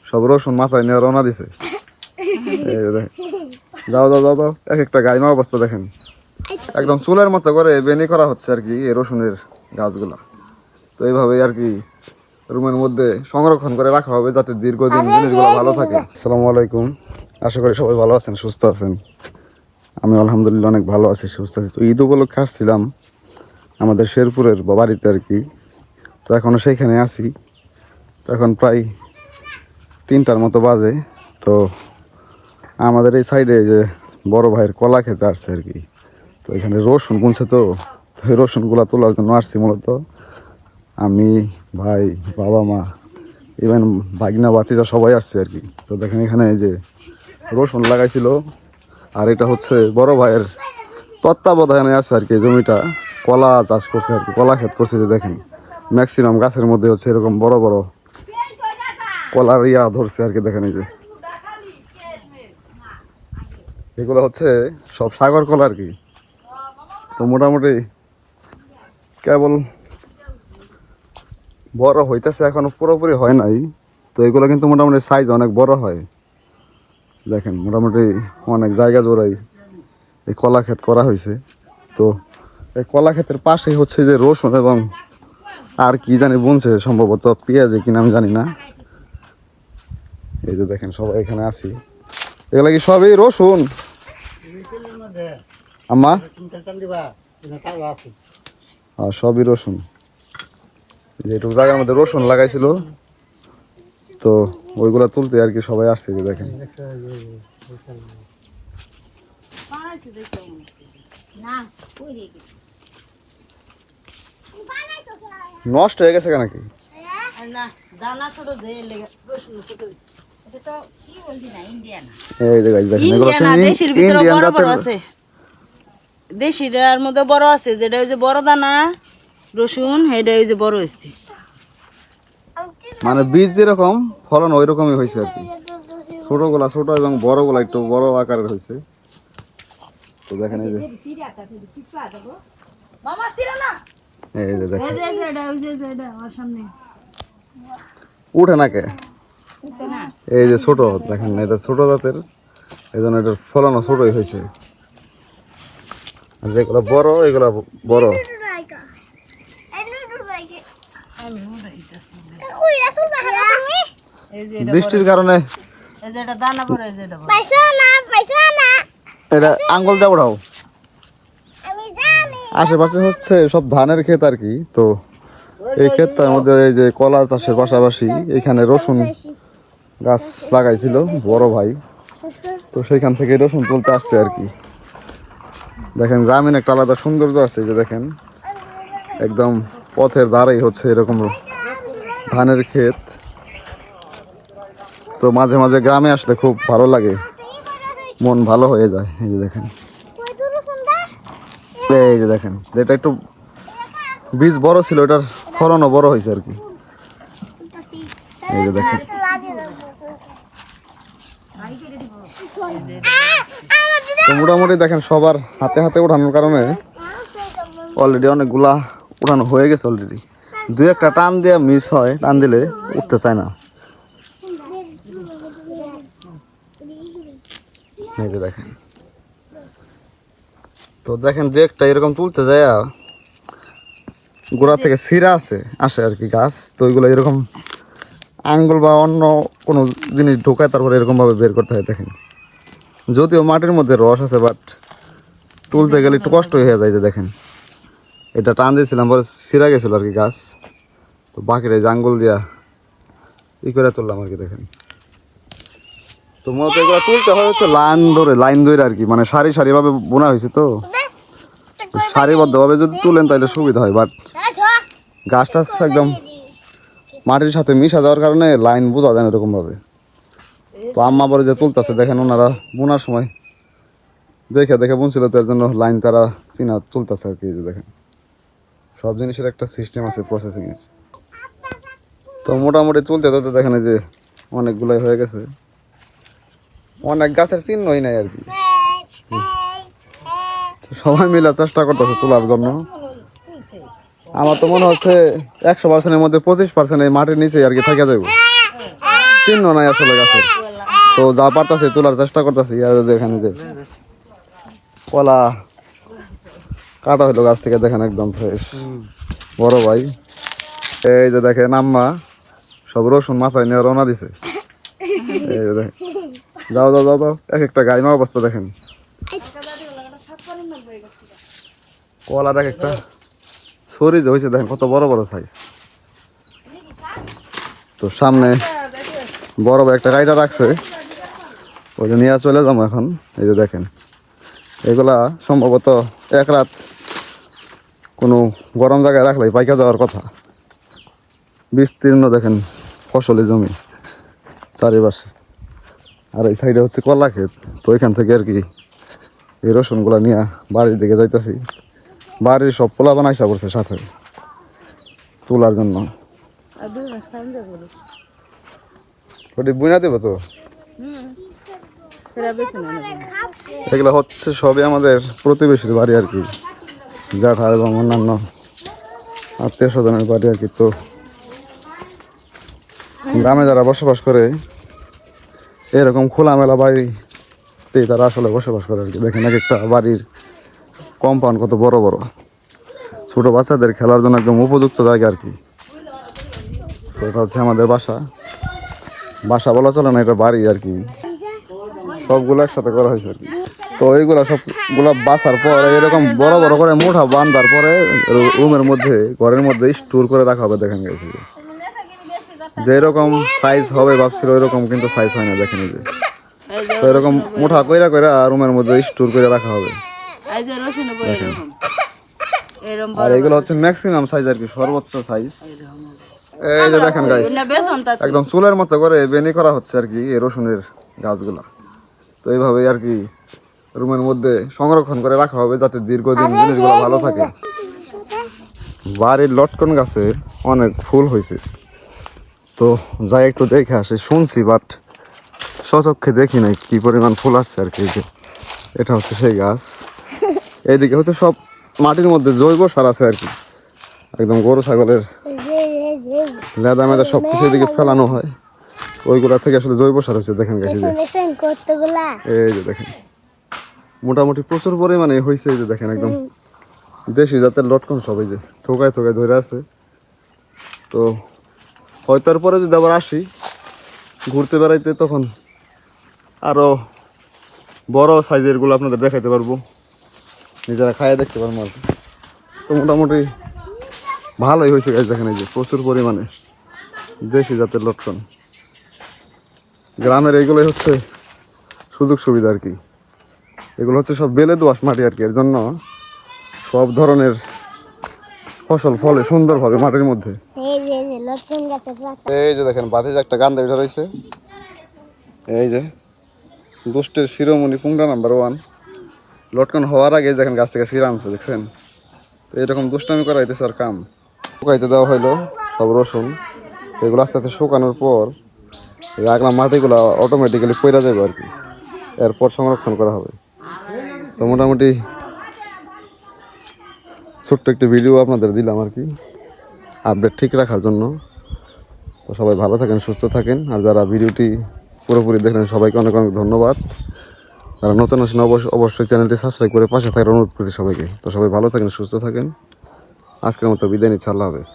সব রসুন মাথায় নিয়ে রওনা দিছে। যাও যাও যাও যাও, এক একটা গাইমা অবস্থা দেখেন, একদম চুলের মতো করে বেনি করা হচ্ছে আর কি এই রসুনের গাছগুলা। তো এইভাবেই আর কি রুমের মধ্যে সংরক্ষণ করে রাখা হবে যাতে দীর্ঘদিন জিনিসগুলো ভালো থাকে। আসসালামু আলাইকুম, আশা করি সবাই ভালো আছেন, সুস্থ আছেন। আমি আলহামদুলিল্লাহ অনেক ভালো আছি, সুস্থ আছি। তো ঈদ উপলক্ষে আসছিলাম আমাদের শেরপুরের বাড়িতে আর কি। তো এখনও সেইখানে আছি। তো এখন প্রায় 3টার মতো বাজে। তো আমাদের এই সাইডে যে বড় ভাইয়ের কলা খেতে আসছে আর কি। তো এখানে রসুন বুনছে, তো এই রসুনগুলো তোলার জন্য আসছি মূলত আমি, ভাই, বাবা মা, ইভেন ভাগিনা বাতিজা সবাই আসছে আর কি। তো দেখেন এখানে এই যে রসুন লাগাইছিল, আর এটা হচ্ছে বড় ভাইয়ের তত্ত্বাবধানে আছে আর কি। জমিটা কলা চাষ করছে আর কি, কলা ক্ষেত করছে। যে দেখেন ম্যাক্সিমাম গাছের মধ্যে হচ্ছে এরকম বড় বড় কলার ইয়া ধরছে আর কি। দেখেন এই যে এগুলো হচ্ছে সব সাগর কলা আর কি। তো মোটামুটি কেবল বড় হইতেছে, এখনো পুরোপুরি হয় নাই। তো এগুলো কিন্তু মোটামুটি সাইজ অনেক বড় হয়। দেখেন মোটামুটি অনেক জায়গা জোড়াই এই কলা ক্ষেত করা হয়েছে। তো এই কলা ক্ষেতের পাশেই হচ্ছে যে রসুন এবং আর কি জানি বুনছে, সম্ভবত পেঁয়াজে কিনা আমি জানি না। এই যে দেখেন সবাই এখানে আছি, এগুলা কি সবই রসুন আম্মা? সবই রসুন। যেটুকু জায়গার মধ্যে রসুন লাগাইছিল, তো ওইগুলা তুলতে আর কি সবাই আসছে। যে দেখেন নষ্ট হয়ে গেছে কেন কি? দেশিটার মধ্যে বড় আছে, যেটা ওই যে বড় দানা রসুন, সেটা ওই যে বড় হয়েছে। মানে বীজ যেরকম ফলন ওই রকমই হয়েছে আর কি। ছোট গুলা ছোট এবং বড় গুলা একটু বড় আকারের হয়েছে। তো দেখেন এই যে উঠে না কে, এই যে ছোট দেখেন, এটা ছোট জাতের, এই জন্য এটার ফলনও ছোটই হয়েছে। আর যেগুলো বড় এগুলো বড়। বৃষ্টির কারণে এটা আঙ্গুল দিয়ে ওঠাও। আশেপাশে হচ্ছে সব ধানের ক্ষেত আর কি। তো এই ক্ষেতটার মধ্যে এই যে কলা চাষের পাশাপাশি এখানে রসুন গাছ লাগাইছিল বড় ভাই। তো সেখান থেকে রসুন তুলতে আসছে আর কি। দেখেন গ্রামীণ একটা আলাদা সৌন্দর্য আছে। যে দেখেন একদম পথের ধারেই হচ্ছে এরকম ধানের ক্ষেত। তো মাঝে মাঝে গ্রামে আসলে খুব ভালো লাগে, মন ভালো হয়ে যায়। এই যে দেখেন, এই যে দেখেন যেটা একটু বীজ বড় ছিল, এটার ফলনও বড় হয়েছে আর কি। এই যে দেখেন তো মোটামুটি দেখেন সবার হাতে হাতে ওঠানোর কারণে অলরেডি অনেকগুলা উঠানো হয়ে গেছে অলরেডি। দুই একটা টান দিয়ে মিস হয়, টান দিলে উঠতে চায় না। এই যে দেখেন, তো দেখেন যে একটা এরকম তুলতে যায় গোড়া থেকে ছিঁড়া আসে আর কি গাছ। তো ওইগুলো এরকম আঙ্গুল বা অন্য কোনো জিনিস ঢোকায় তারপরে এরকম ভাবে বের করতে হয়। দেখেন যদিও মাটির মধ্যে রস আছে, বাট তুলতে গেলে একটু কষ্ট হয়ে যায়। যে দেখেন এটা টান দিয়েছিলাম, পরে ছিঁড়া গেছিল আর কি গাছ। তো বাকিটা যে আঙ্গুল দিয়া ই করে তুললাম আর কি। দেখেন তো মূলত এগুলো তুলতে হয় হচ্ছে লাইন ধরে আর কি, মানে সারি সারি ভাবে বোনা হয়েছে। তো সারিবদ্ধভাবে যদি তুলেন তাহলে সুবিধা হয়, বাট গাছটা একদম মাটির সাথে মিশা যাওয়ার কারণে লাইন বোঝা যায় না এরকম ভাবে। তো আম্মা বলে যে তুলতেছে, দেখেন ওনারা বোনার সময় দেখে দেখে বুনছিল, তো এর জন্য লাইন তারা চিনা তুলতেছে আর কি। যে দেখেন সব জিনিসের একটা সিস্টেম আছে প্রসেসিং এর। তো মোটামুটি তুলতে তুলতে দেখেন যে অনেকগুলাই হয়ে গেছে, অনেক গাছের চিহ্নই নাই আর কি। সবাই মিলে চেষ্টা করতেছে তোলার জন্য। আমার তো মনে হচ্ছে 100%-এর মধ্যে 25% এই মাটির নিচে আর কি থেকে যাবে। চিহ্ন নাই আসলে গাছের। তো যা পারতাছি তোলার চেষ্টা করতেছি। আর যে এখানে যে কলা কাটা হইলো গাছ থেকে, দেখেন একদম ফ্রেশ বড় ভাই। এই যে দেখেন আম্মা সব রসুন মাথায় নিয়ে রওনা দিছে। এই যে দেখেন, যাও যাও যাও যাও, এক একটা গাইমা অবস্থা দেখেন। কলার এক একটা ছড়ি যে হয়েছে দেখেন কত বড় বড় সাইজ। তো সামনে বড় বড় একটা গাড়িটা রাখছে, ওই যে নিয়ে চলে যাবো এখন। এই যে দেখেন এগুলা সম্ভবত এক রাত কোনো গরম জায়গায় রাখলেই পাইকা যাওয়ার কথা। বিস্তীর্ণ দেখেন ফসলি জমি চারিপাশে, আর এই সাইডে হচ্ছে কলা ক্ষেত। তো এখান থেকে আর কি এই রসুনগুলা নিয়ে বাড়ির দিকে যাইতেছি। বাড়ির সব পোলা বানাইসা পড়ছে সাথে তোলার জন্য। ওটি বুনা দেবো তো। এগুলো হচ্ছে সবই আমাদের প্রতিবেশীর বাড়ি আর কি, জ্যাঠা এবং অন্যান্য আত্মীয় স্বজনের বাড়ি আর কি। তো গ্রামে যারা বসবাস করে এরকম খোলামেলা বাড়িতে তারা আসলে বসবাস করে আর কি। দেখেন এক একটা বাড়ির কম্পাউন্ড কত বড় বড়, ছোট বাচ্চাদের খেলার জন্য একদম উপযুক্ত জায়গা আর কি। তো এটা হচ্ছে আমাদের বাসা। বাসা বলা চলে না, এটা বাড়ি আর কি। সবগুলো একসাথে করা হয়েছে আর কি। তো এইগুলা সবগুলা বাসার পর এরকম বড় বড় করে মুঠা বাঁধার পরে রুমের মধ্যে ঘরের মধ্যে স্টোর করে রাখা হবে। দেখেন গেছে যেরকম সাইজ হবে ভাবছিল ওইরকম কিন্তু সাইজ হয় না। দেখেন এই যে তো এরকম মুঠা কইরা কইরা রুমের মধ্যে স্টোর করে রাখা হবে। আর এগুলো হচ্ছে ম্যাক্সিমাম সাইজ আর কি, সর্বোচ্চ সাইজ। এই যে দেখেন গাইস একদম চুলের মতো করে বেনি করা হচ্ছে আর কি এই রসুনের গাছগুলা। তো এইভাবেই আর কি রুমের মধ্যে সংরক্ষণ করে রাখা হবে যাতে দীর্ঘদিন জিনিসগুলো ভালো থাকে। বাড়ির লটকন গাছে অনেক ফুল হয়েছে, তো যাই একটু দেখে আসে শুনছি, বাট সচক্ষে দেখি নাই কি পরিমাণ ফুল আসছে আর কি। যে এটা হচ্ছে সেই গাছ। এইদিকে হচ্ছে সব মাটির মধ্যে জৈব সার আছে আর কি, একদম গরু ছাগলের লেদা মেদা সব কিছু এদিকে ফেলানো হয়, ওইগুলা থেকে আসলে জৈব সার হচ্ছে। দেখেন গাছ এই যে দেখেন মোটামুটি প্রচুর পরিমাণে হয়েছে। এই যে দেখেন একদম দেশি জাতের লটকন সব এই যে থোকায় থোকায় ধরে আছে। তো হয়তো পরে যদি আবার আসি ঘুরতে বেড়াইতে তখন আরো বড় সাইজের গুলো আপনাদের দেখাইতে পারবো, নিজেরা খাইয়ে দেখতে পারবো আর কি। তো মোটামুটি ভালোই হয়েছে গাছ। দেখেন এই যে প্রচুর পরিমাণে দেশি জাতের লটকন। গ্রামের এইগুলোই হচ্ছে সুযোগ সুবিধা আর কি। এগুলো হচ্ছে সব বেলে দোআঁশ মাটি আর কি, এর জন্য সব ধরনের ফসল ফলে সুন্দরভাবে মাটির মধ্যে। এই যে দেখেন বাঁধে যে একটা গান্দা উঠে রয়েছে, এই যে দুষ্টের শিরোমণি পুংরা নাম্বার 1 লটকন হওয়ার আগে দেখেন গাছ থেকে শিরা আনছে দেখছেন। তো এরকম দুষ্টামি করা হইতেছে আর কাম। শুকাইতে দেওয়া হইলো সব রসুন। এগুলো আস্তে আস্তে শুকানোর পর এই আগলা মাটিগুলো অটোমেটিক্যালি পইরা যাবে আর কি, এরপর সংরক্ষণ করা হবে। তো মোটামুটি ছোট্ট একটি ভিডিও আপনাদের দিলাম আর কি আপডেট ঠিক রাখার জন্য। তো সবাই ভালো থাকেন, সুস্থ থাকেন। আর যারা ভিডিওটি পুরোপুরি দেখলেন সবাইকে অনেক অনেক ধন্যবাদ। যারা নতুন আসেন অবশ্যই চ্যানেলটি সাবস্ক্রাইব করে পাশে থাকার অনুরোধ করছি সবাইকে। তো সবাই ভালো থাকেন, সুস্থ থাকেন। আজকের মতো বিদায় নিচ্ছি, আল্লাহ হাফেজ।